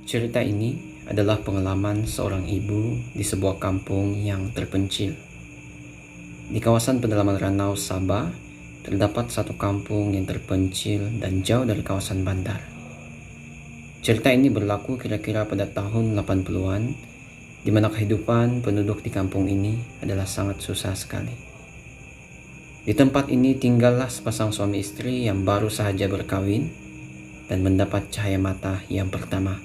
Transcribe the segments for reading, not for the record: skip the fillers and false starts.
Cerita ini adalah pengalaman seorang ibu di sebuah kampung yang terpencil. Di kawasan pedalaman Ranau, Sabah, terdapat satu kampung yang terpencil dan jauh dari kawasan bandar. Cerita ini berlaku kira-kira pada tahun 80-an, di mana kehidupan penduduk di kampung ini adalah sangat susah sekali. Di tempat ini tinggallah sepasang suami istri yang baru saja berkawin dan mendapat cahaya mata yang pertama.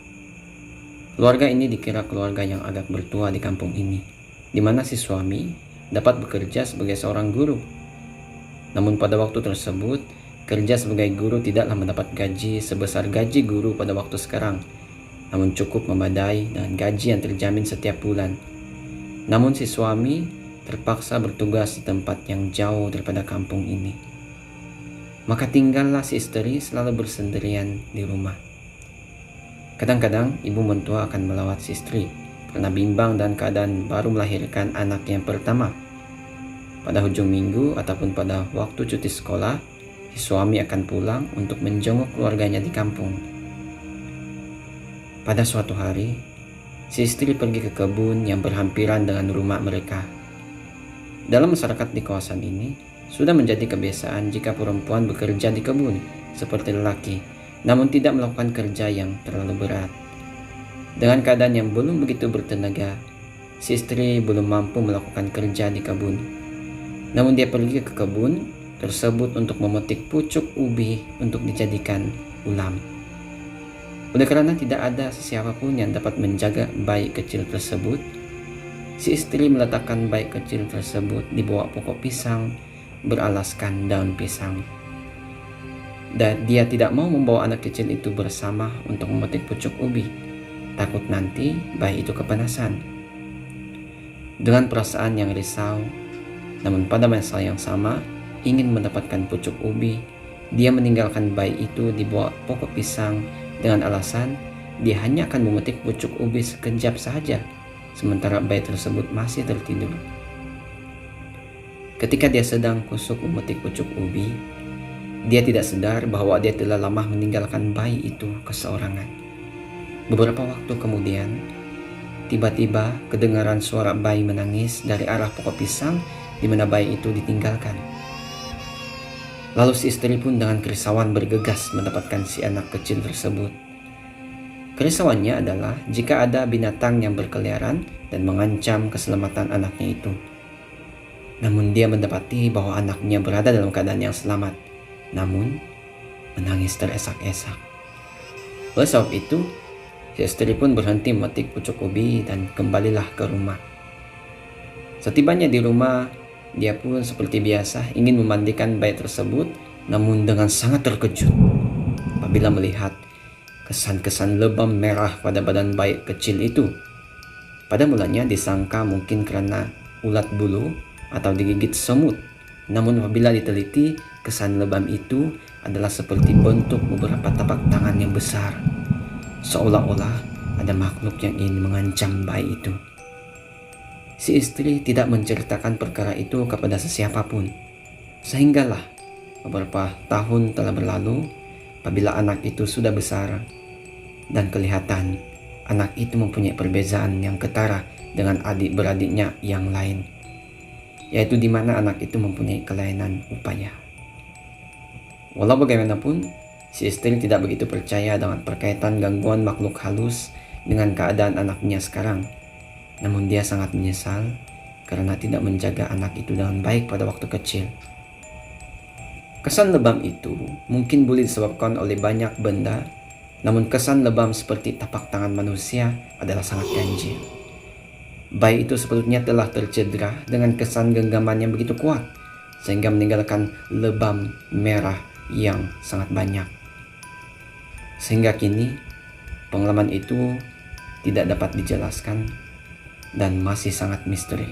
Keluarga ini dikira keluarga yang agak bertua di kampung ini, di mana si suami dapat bekerja sebagai seorang guru. Namun pada waktu tersebut, kerja sebagai guru tidaklah mendapat gaji sebesar gaji guru pada waktu sekarang, namun cukup memadai dengan gaji yang terjamin setiap bulan. Namun si suami terpaksa bertugas di tempat yang jauh daripada kampung ini. Maka tinggallah si istri selalu bersendirian di rumah. Kadang-kadang ibu mentua akan melawat si istri karena bimbang dan keadaan baru melahirkan anak yang pertama. Pada hujung minggu ataupun pada waktu cuti sekolah, si suami akan pulang untuk menjenguk keluarganya di kampung. Pada suatu hari, si istri pergi ke kebun yang berhampiran dengan rumah mereka. Dalam masyarakat di kawasan ini, sudah menjadi kebiasaan jika perempuan bekerja di kebun seperti lelaki, namun tidak melakukan kerja yang terlalu berat. Dengan keadaan yang belum begitu bertenaga, si istri belum mampu melakukan kerja di kebun. Namun dia pergi ke kebun tersebut untuk memetik pucuk ubi untuk dijadikan ulam. Oleh karena tidak ada siapapun yang dapat menjaga bayi kecil tersebut, si istri meletakkan bayi kecil tersebut di bawah pokok pisang beralaskan daun pisang. Dan dia tidak mau membawa anak kecil itu bersama untuk memetik pucuk ubi, takut nanti bayi itu kepanasan. Dengan perasaan yang risau, namun pada masa yang sama ingin mendapatkan pucuk ubi, dia meninggalkan bayi itu di bawah pokok pisang dengan alasan dia hanya akan memetik pucuk ubi sekejap saja, sementara bayi tersebut masih tertidur. Ketika dia sedang kusuk memetik pucuk ubi, dia tidak sadar bahwa dia telah lama meninggalkan bayi itu keseorangan. Beberapa waktu kemudian, tiba-tiba kedengaran suara bayi menangis dari arah pokok pisang di mana bayi itu ditinggalkan. Lalu si istri pun dengan kerisauan bergegas mendapatkan si anak kecil tersebut. Kerisauannya adalah jika ada binatang yang berkeliaran dan mengancam keselamatan anaknya itu. Namun dia mendapati bahwa anaknya berada dalam keadaan yang selamat, namun menangis teresak-esak. Oleh sebab itu, si istri pun berhenti memetik pucuk ubi dan kembalilah ke rumah. Setibanya di rumah, dia pun seperti biasa ingin memandikan bayi tersebut, namun dengan sangat terkejut apabila melihat kesan-kesan lebam merah pada badan bayi kecil itu. Pada mulanya disangka mungkin karena ulat bulu atau digigit semut, namun apabila diteliti, kesan lebam itu adalah seperti bentuk beberapa tapak tangan yang besar, seolah-olah ada makhluk yang ingin mengancam bayi itu. Si istri tidak menceritakan perkara itu kepada sesiapapun, sehinggalah beberapa tahun telah berlalu apabila anak itu sudah besar dan kelihatan anak itu mempunyai perbezaan yang ketara dengan adik-beradiknya yang lain, yaitu di mana anak itu mempunyai kelainan upaya. Walau bagaimanapun, si istri tidak begitu percaya dengan perkaitan gangguan makhluk halus dengan keadaan anaknya sekarang. Namun dia sangat menyesal karena tidak menjaga anak itu dengan baik pada waktu kecil. Kesan lebam itu mungkin boleh disebabkan oleh banyak benda, namun kesan lebam seperti tapak tangan manusia adalah sangat ganjil. Bayi itu sebetulnya telah tercedera dengan kesan genggaman yang begitu kuat, sehingga meninggalkan lebam merah yang sangat banyak. Sehingga kini pengalaman itu tidak dapat dijelaskan dan masih sangat misteri.